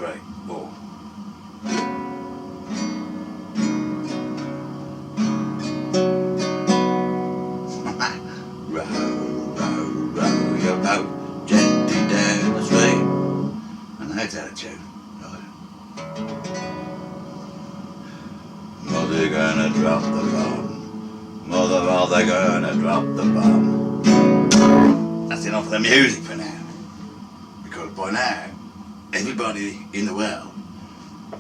3, 4. Row, row, row your boat gently down the stream. And that's out of tune. Right. Mother gonna drop the bomb. Mother, are they gonna drop the bomb? That's enough of the music for now. Because by now, everybody in the world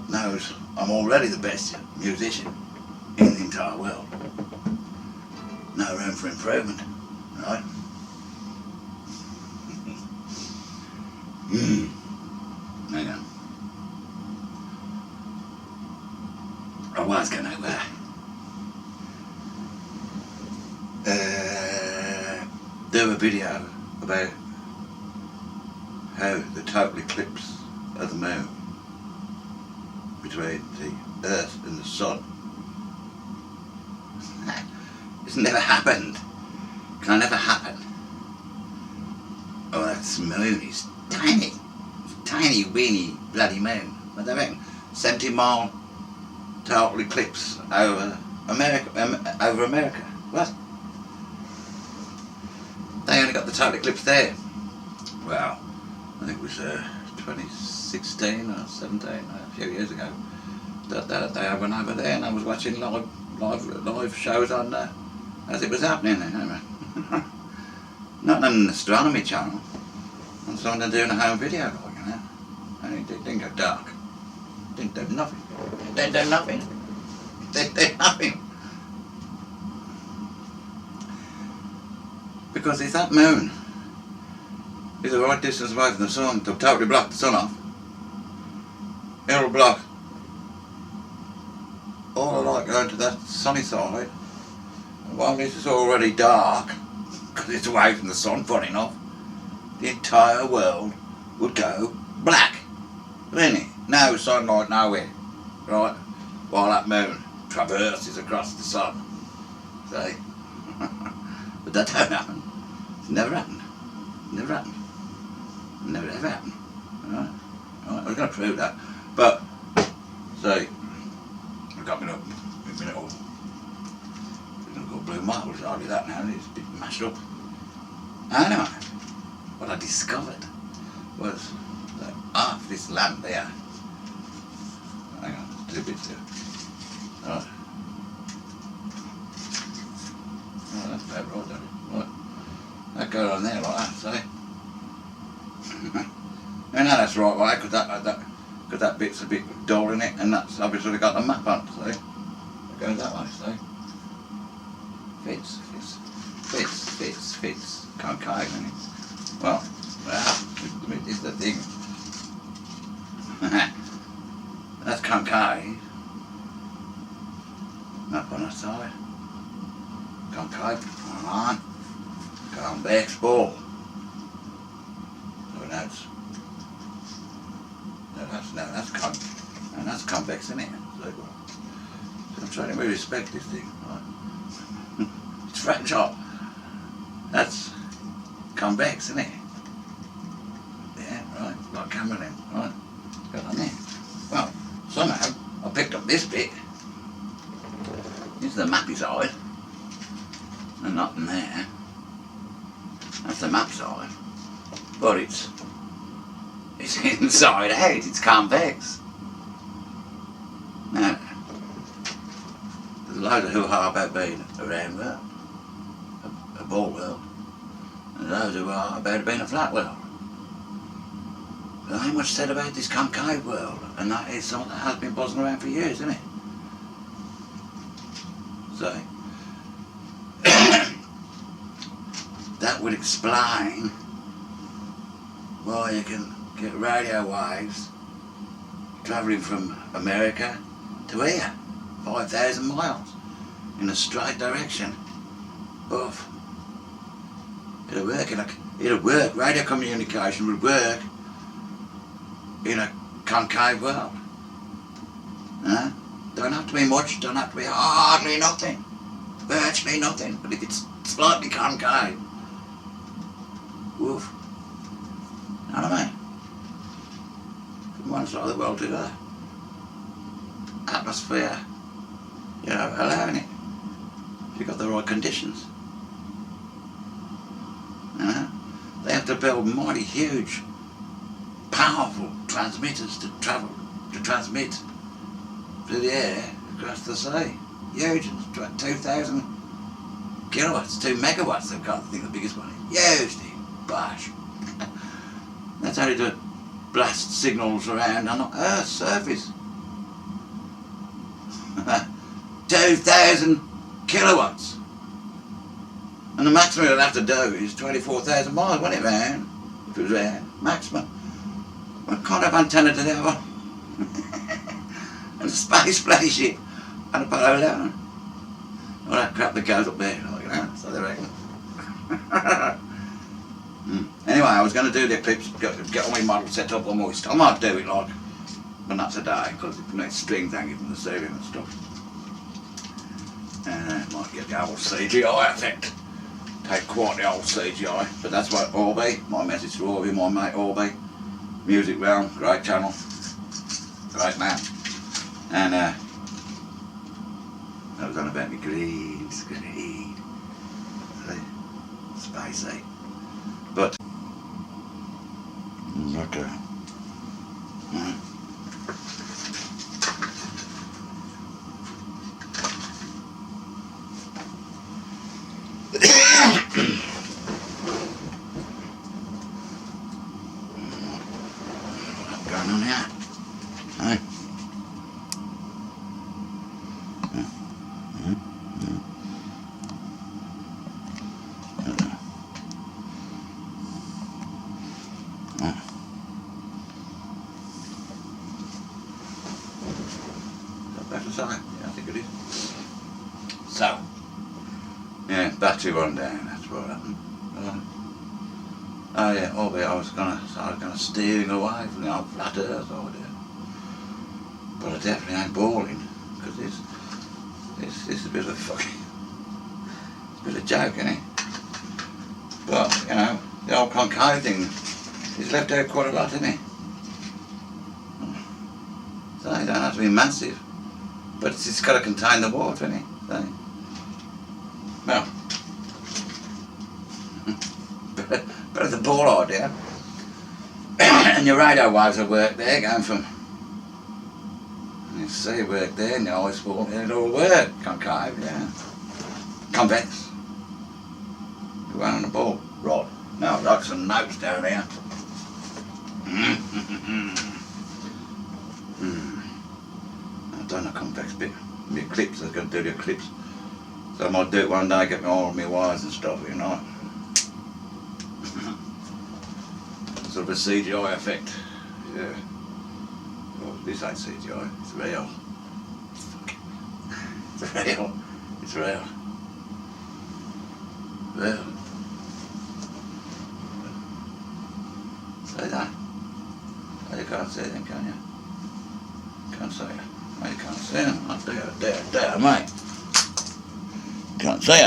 knows I'm already the best musician in the entire world. No room for improvement, right? Hang on. I was going to do a video about how the total eclipse of the moon between the Earth and the Sun. It's never happened. Can never happen. Oh, that moon is tiny. Tiny, weeny, bloody moon. What do they reckon? 70-mile total eclipse over America. What? They only got the total eclipse there. Well, I think it was 2016 or 17, a few years ago. That day I went over there and I was watching live shows on as it was happening. Not on an astronomy channel. On someone doing a home video, like, you know. And it didn't go dark. Didn't do nothing. Didn't do nothing. Didn't do nothing. Because if that moon is the right distance away from the sun to totally block the sun off, it'll block all the light going to that sunny side. And while this is already dark, because it's away from the sun, funny enough, the entire world would go black, wouldn't it? No sunlight nowhere, right? While that moon traverses across the sun. See? But that don't happen. It's never happened. Never happened. Never ever happened. Alright? Alright, I was going to prove that. But, see, I've got me up. We've been all. We've got blue marbles, hardly that now. It's a bit mashed up. Anyway, what I discovered was that half this land there. Hang on, just do a bit there. Alright. Oh, that's about right, don't it? Right. That goes on there like that, see? I know that's right way, because that bit's a bit dull in it, and that's obviously got the map on, see? It goes that way, see? Fits. Concave, isn't it? Well, this is the thing. That's concave. Up on the side. Concave, on. Convex ball. So that's convex, isn't it? So I'm trying to really respect this thing, right? It's fragile. That's convex, isn't it? Yeah, right. Like cameraman, right? Got on there. Well, somehow I picked up this bit. This is the mappy side, and not in there. That's the map side, but it's inside out. It's convex. Now, there's a load of hoo-ha about being a round world, a ball world, and those who are about being a flat world. There ain't much said about this concave world, and that is something that has been buzzing around for years, isn't it? So, that would explain why you can get radio waves travelling from America to here, 5,000 miles, in a straight direction. But it'll work, radio communication would work in a concave world. Don't have to be much, don't have to be hardly nothing, virtually nothing, but if it's slightly concave, woof. You know what I mean? one side of the world to the other. Atmosphere, you know, allowing it. If you've got the right conditions. You know? They have to build mighty huge, powerful transmitters to transmit through the air across the sea. Huge, 2,000 kilowatts, 2 megawatts, I can't think the biggest one is. Huge thing, bosh. That's only to blast signals around on Earth's surface. 2,000 kilowatts. And the maximum it'll have to do is 24,000 miles, won't it, round? If it was round, maximum. What kind of antenna do they have on? And a space spaceship and Apollo 11. All that crap that goes up there, like that, so they reckon. Anyway, I was going to do the eclipse, get all my models set up on moist. I might do it like, but not today, because it needs strings hanging from the ceiling and stuff. And it might get the old CGI effect. Take quite the old CGI, but that's what Orby, my message to Orby, my mate Orby. Music Realm, great channel, great man. And I was on about me greed, spacey. But okay. What's going on here? Hey. Yeah, I think it is. So, yeah, battery run down, that's what happened. Oh yeah, albeit I was gonna steering away from the old flat earth idea. But I definitely ain't balling, because this is a bit of a fucking, it's a bit of a joke, isn't it? But, you know, the old concave thing, he's left out quite a lot, isn't he? So it don't have to be massive. But it's got to contain the water, isn't it? So, well, better the ball idea. And your radio waves will work there, going from, you see work there, and the ice ball, and it'll all work. Concave, yeah. Convex. You run on the ball. Rod. Now I've got some notes down here. I've done a convex bit. The eclipse, I was going to do the eclipse. So I might do it one day, get me all of my wires and stuff, you know. Sort of a CGI effect. Yeah. Well, this ain't CGI, it's real. It's real. It's real. Real. See that? Oh, you can't see them, can you? Can't see it. Oh, you can't see them. Oh, there, mate. Can't see it.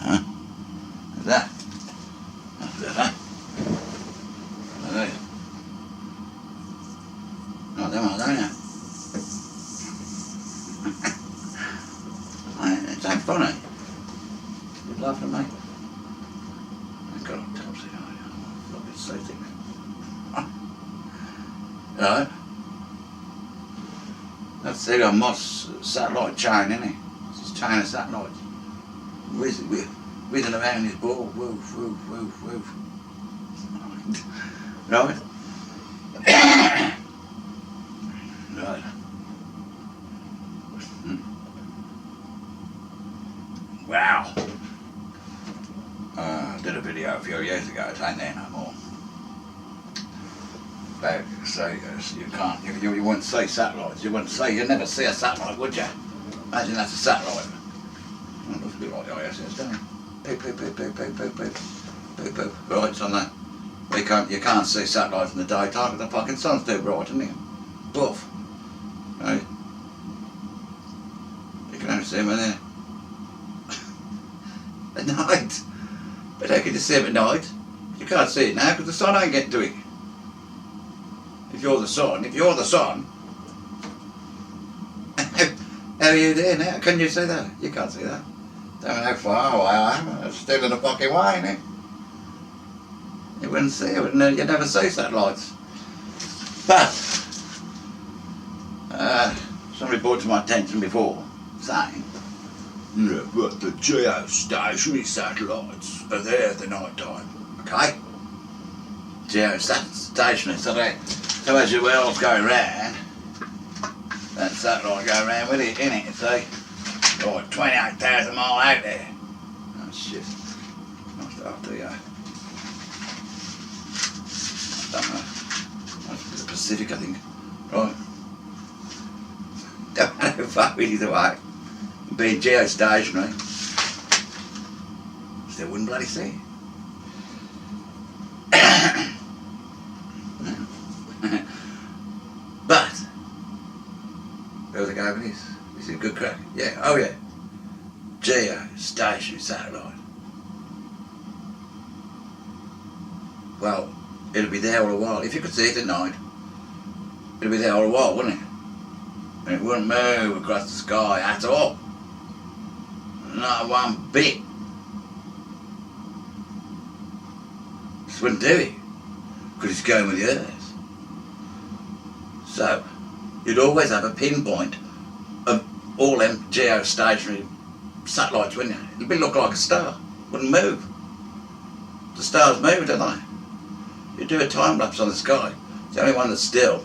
Yeah. What's that? What's that? Oh, them are, don't you? It's ain't funny. You're laughing at me. I've got on topsy. Look, it's so thick. Right? That's Elon Musk's satellite chain, isn't it? It's his chain of satellites. Whizzing around his ball. Woof, woof, woof, woof. Right? Right. Wow. I did a video a few years ago, it ain't there no more. About, so you can't, you wouldn't see satellites, you'd never see a satellite, would you? Imagine that's a satellite. It looks a bit like the ISS, doesn't it? Beep, beep, beep, beep, beep, beep, beep, beep, beep. Right, it's on there. You can't see satellites in the daytime because the fucking sun's too bright, isn't it? Buff. Right? You can only see them in there. At night. But how can you see them at night? You can't see it now because the sun ain't getting to it. if you're the sun, how are you there now? Can you see that? You can't see that. Don't know how far away I am. I'm still in the fucking way, innit? You wouldn't see it, you'd never see satellites. But, somebody brought to my attention before, saying, yeah, but the geostationary satellites are there at the night time. Okay? Geostationary, so as your world's going round, that satellite going round with it, innit, see? Like 28,000 miles out there. Oh shit. I'll start to I don't know. That's the Pacific, I think. Right. Don't know how far it is away. Being geostationary, still wouldn't bloody see it. But, where was I going with this? This is a good crack. Yeah, oh yeah. Geostationary satellite. Well, it'll be there all a while. If you could see it at night, it'll be there all a while, wouldn't it? And it wouldn't move across the sky at all. Not one bit. Just wouldn't do it. Because it's going with the Earth. So, you'd always have a pinpoint of all them geostationary satellites, wouldn't you? It'd look like a star. Wouldn't move. The stars move, don't they? You do a time lapse on the sky. It's the only one that's still.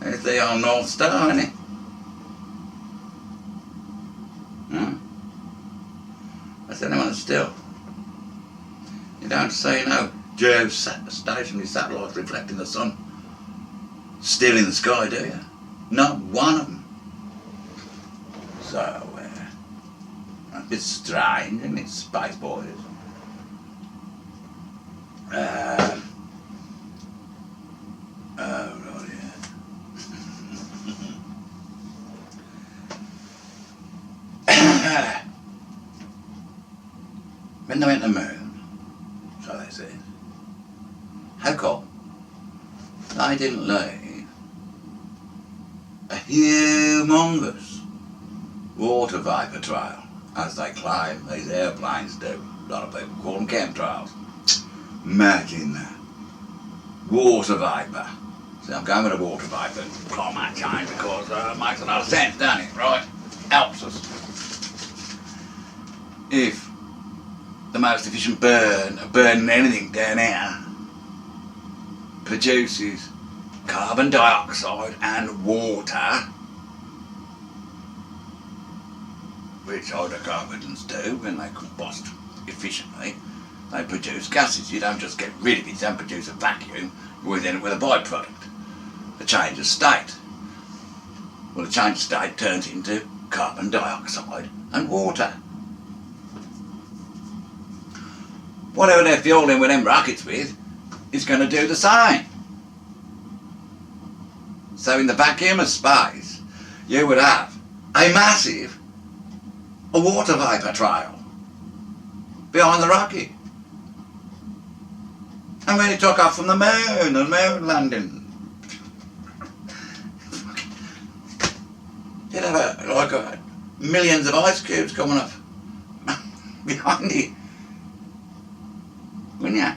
It's the old North Star, isn't it? That's the only one that's still. You don't see no geostationary satellites reflecting the sun still in the sky, do you? Not one of them. So, a bit strange, isn't it, Space Boys? Oh, right, yeah. When they went to the moon, so they said, how come they didn't leave a humongous water vapour trail, as they claim these airplanes do? A lot of people call them chemtrails. Imagine that. Water vapour. See, I'm going with the water vapour climate change because it makes a lot of sense, doesn't it, right? Helps us. If the most efficient burning anything down here, produces carbon dioxide and water, which hydrocarbons do when they combust efficiently. They produce gases. You don't just get rid of it, you don't produce a vacuum, you end up with a byproduct, a change of state. Well, the change of state turns into carbon dioxide and water. Whatever they're fueling with them rockets with is going to do the same. So in the vacuum of space, you would have a massive water vapour trail behind the rocket. And when it took off from the moon landing, you'd have millions of ice cubes coming up behind it. Wouldn't you?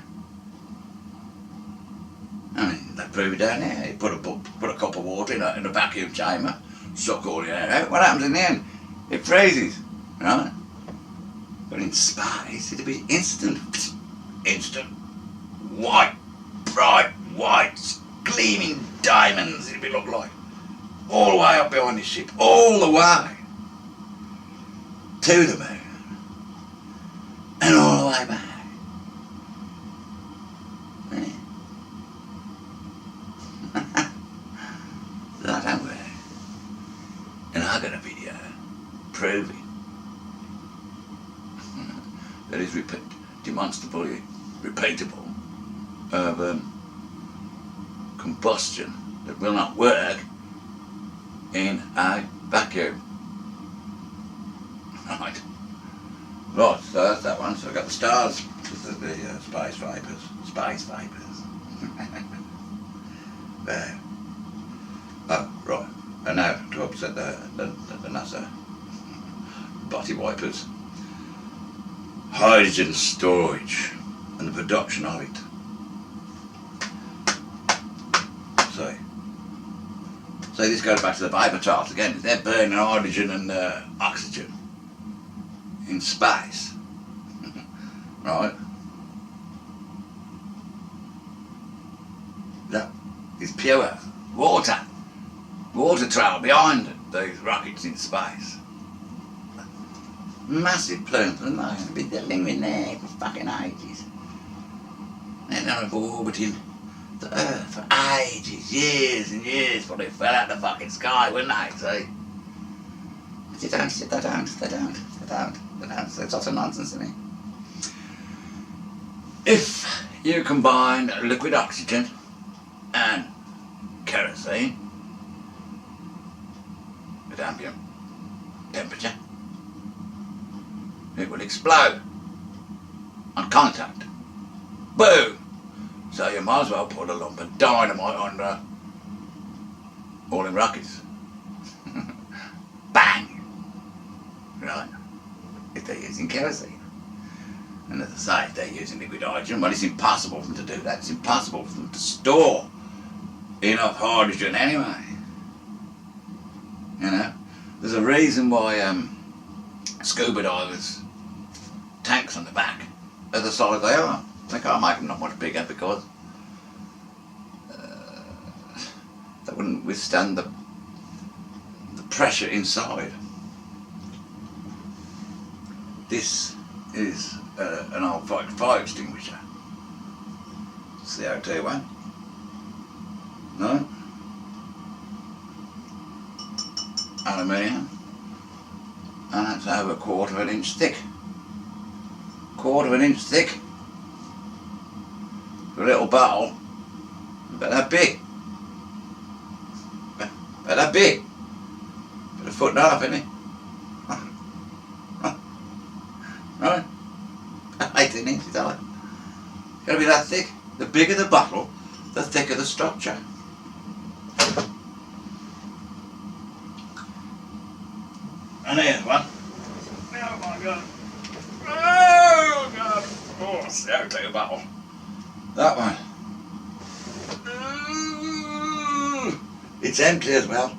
I mean, they prove it down there. You put a cup of water in a vacuum chamber, suck all the air out. What happens in the end? It freezes, right? But in space, it'd be instant, white, bright white, gleaming diamonds. It'd look like all the way up behind the ship, all the way to the moon, and all the way back. That don't work. And I got a video proving that is demonstrably repeatable of combustion that will not work in a vacuum. Right. Right, so that's that one. So I've got the stars, the space vapours. Space vapours. There. Oh, right. And now to upset the NASA body wipers. Hydrogen storage and the production of it. So this goes back to the Bible chart again. They're burning hydrogen and oxygen in space, right? That is pure water travel behind those rockets in space. Massive plumes, and they're going to be lingering there for fucking ages. They're not orbiting the Earth for ages, years and years before they fell out of the fucking sky, wouldn't they? See? But they don't. It's lots of nonsense to me. If you combine liquid oxygen and kerosene with ambient temperature, it will explode on contact. Boom! So you might as well put a lump of dynamite under all them rockets. Bang! Right? If they're using kerosene. And as I say, if they're using liquid hydrogen, well, it's impossible for them to do that. It's impossible for them to store enough hydrogen anyway. You know? There's a reason why scuba divers' tanks on the back are the size they are. They can't make them not much bigger because they wouldn't withstand the pressure inside. This is an old fire extinguisher. CO2 one. No? Aluminium. And that's over 1/4 inch thick. 1/4 inch thick. A little bottle, about that big. About that big. About 1.5 foot, isn't it? Right? 18 inches, are it? It's gotta be that thick. The bigger the bottle, the thicker the structure. And here's one. Oh my god. Oh god. Oh, CO2 bottle. That one. It's empty as well.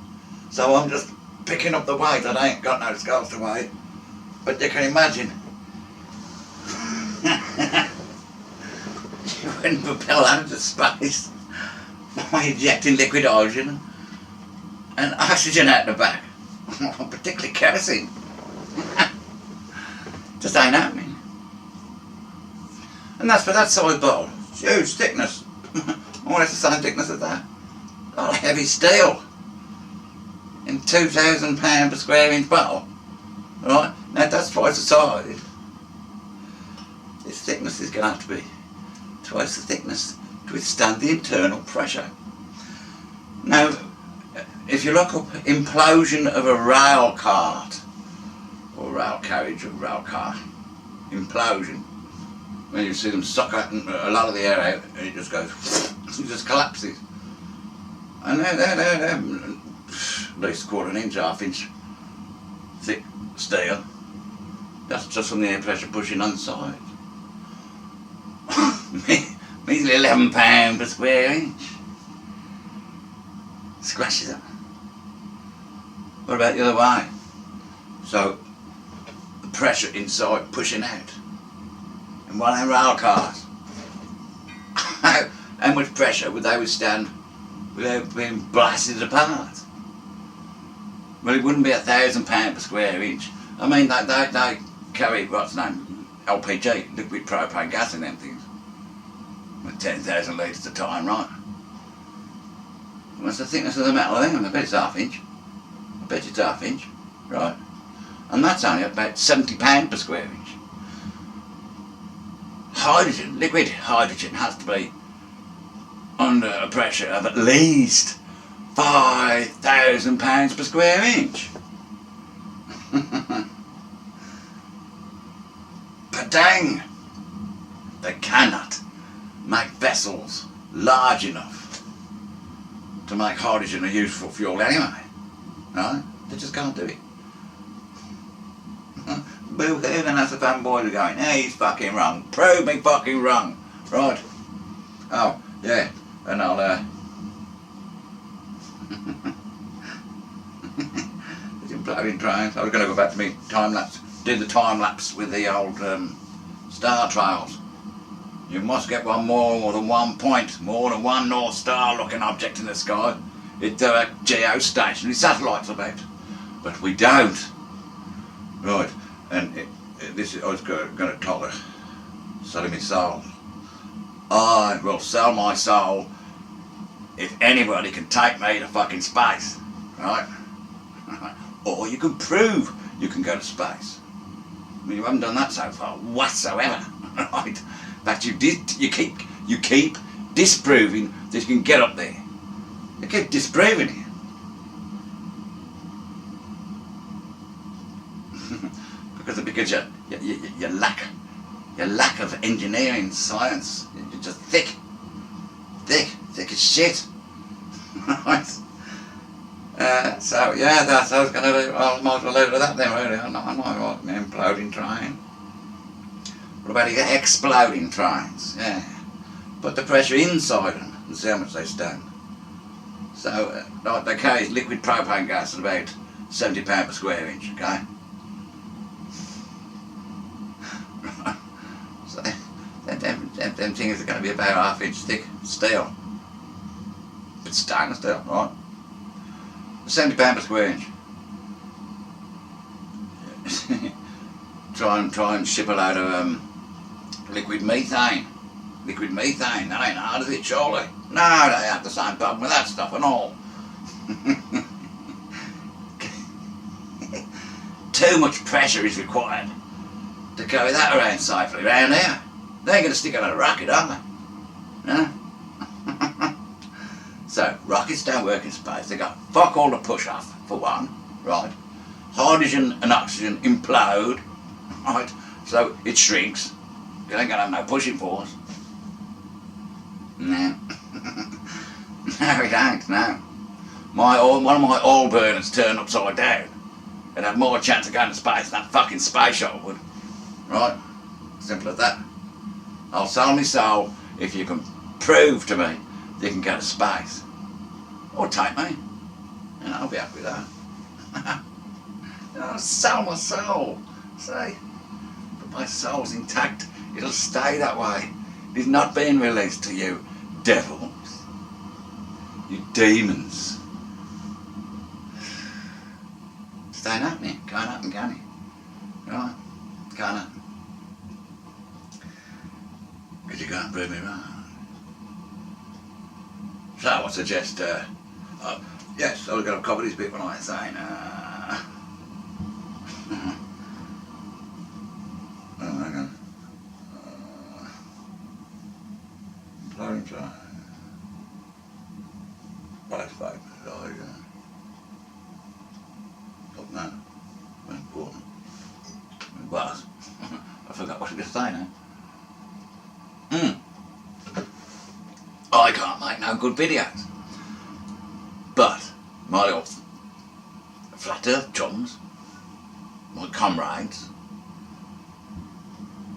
So I'm just picking up the weight. I ain't got no scales to weigh. But you can imagine. You wouldn't propel out into space by injecting liquid hydrogen and oxygen out the back. Particularly kerosene. Just ain't happening. And that's for that size bottle. Huge thickness. More or less the same thickness as that. Oh, heavy steel. In £2,000 per square inch bottle. Right? Now that's twice the size. This thickness is going to have to be twice the thickness to withstand the internal pressure. Now, if you look up implosion of a rail cart, or rail carriage or rail car, implosion, when you see them suck out a lot of the air out and it just goes, it just collapses. And they're at least 1/4 inch, 1/2 inch thick steel. That's just from the air pressure pushing on the side. Measly £11 per square inch. Scratches them. What about the other way? So the pressure inside pushing out. In one of them rail cars. How much pressure would they withstand without being blasted apart? Well, it wouldn't be £1,000 per square inch. I mean, they carry what's name LPG, liquid propane gas, in them things. With 10,000 litres a time, right? What's the thickness of the metal then? I bet it's 1/2 inch. I bet it's 1/2 inch, right? And that's only about £70 per square inch. Hydrogen, liquid hydrogen, has to be under a pressure of at least £5,000 per square inch. a dang. They cannot make vessels large enough to make hydrogen a useful fuel anyway. Right? They just can't do it. Boo-hoo, then that's the fanboys are going, hey, he's fucking wrong. Prove me fucking wrong. Right. Oh, yeah. And I'll, it's imploding trains. I was going to go back to me time-lapse, do the time-lapse with the old star trails. You must get one more than 1 point, more than one North Star looking object in the sky. It's a geostationary satellites about. But we don't. Right, and this is, I was going to tell her, selling my soul. I will sell my soul if anybody can take me to fucking space, right? Or you can prove you can go to space. I mean, you haven't done that so far whatsoever, right? But you keep disproving that you can get up there. You keep disproving it. because you lack of engineering science. You're just thick as shit. Right. So yeah, that's I was gonna do. I might as well leave it at that then. Really, I know what an imploding train. What about you get exploding trains? Yeah. Put the pressure inside them and see how much they stand. So, like they carry liquid propane gas at about £70 per square inch, okay? So, them things are going to be about half-inch thick steel. It's stainless steel, right? £70 per square inch. try and ship a load of liquid methane. Liquid methane, that ain't hard, is it, surely? No, they have the same problem with that stuff and all. Too much pressure is required to carry that around safely around here. They ain't going to stick it on a rocket, are they? No? So, rockets don't work in space. They got fuck all to push off, for one, right? Hydrogen and oxygen implode, right? So it shrinks. You ain't going to have no pushing force. No. No, it ain't, no. One of my oil burners turned upside down and had more chance of going to space than that fucking space shuttle would. Right? Simple as that. I'll sell my soul if you can prove to me you can go to space. Or take me. And I'll be happy with that. I'll sell my soul. See? But my soul's intact. It'll stay that way. It's not being released to you devils. You demons. It's ain't happening. Can't happen, can it? Right? Can't happen. Because you can't prove me wrong. So I suggest, yes, I was going to cover this bit when I was saying, Blowing time. Price fight. Oh, yeah. Look now. Important. It was. I forgot what I was going to say now. I can't make no good videos. But my old flat earth chums, my comrades,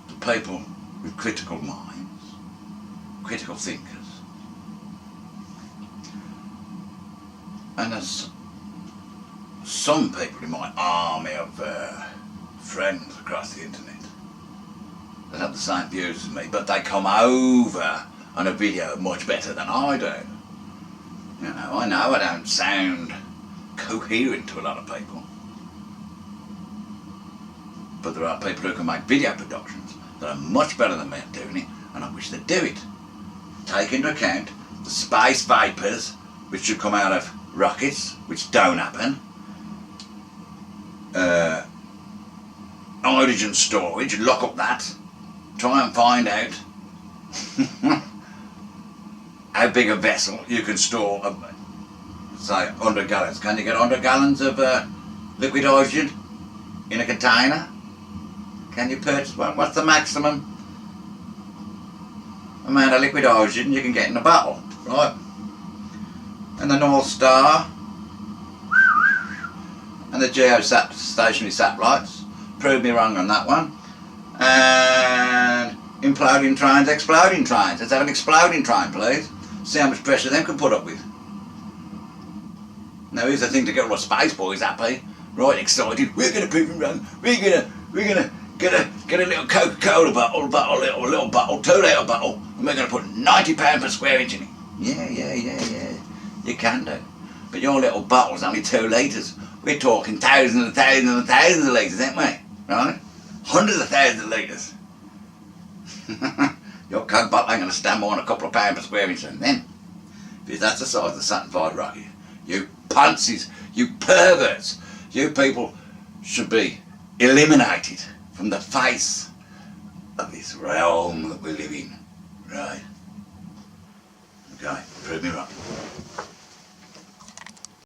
the people with critical minds, critical thinkers, and there's some people in my army of friends across the internet that have the same views as me, but they come over on a video much better than I do. You know I don't sound coherent to a lot of people, but there are people who can make video productions that are much better than me at doing it, and I wish they'd do it. Take into account the space vapours which should come out of rockets, which don't happen, hydrogen storage, lock up that, try and find out how big a vessel you can store, say 100 gallons. Can you get 100 gallons of liquid hydrogen in a container? Can you purchase one? What's the maximum amount of liquid hydrogen you can get in a bottle, right? And the North Star and the geostationary satellites proved me wrong on that one. And imploding trains, exploding trains. Let's have an exploding train, please. See how much pressure them can put up with. Now here's the thing to get all the space boys happy, right, excited. We're gonna prove them wrong. We're gonna get a little Coca-Cola bottle, a little bottle, 2 litre bottle, and we're gonna put £90 per square inch in it. Yeah. You can do. But your little bottle's only 2 litres. We're talking thousands and thousands and thousands of litres, ain't we? Right? Hundreds of thousands of litres. Your Coke bottle ain't gonna stand more than a couple of pounds per square inch, and then, because that's the size of the Saturn V rocket. You ponces, you perverts, you people should be eliminated from the face of this realm that we live in. Right? Okay, prove me wrong.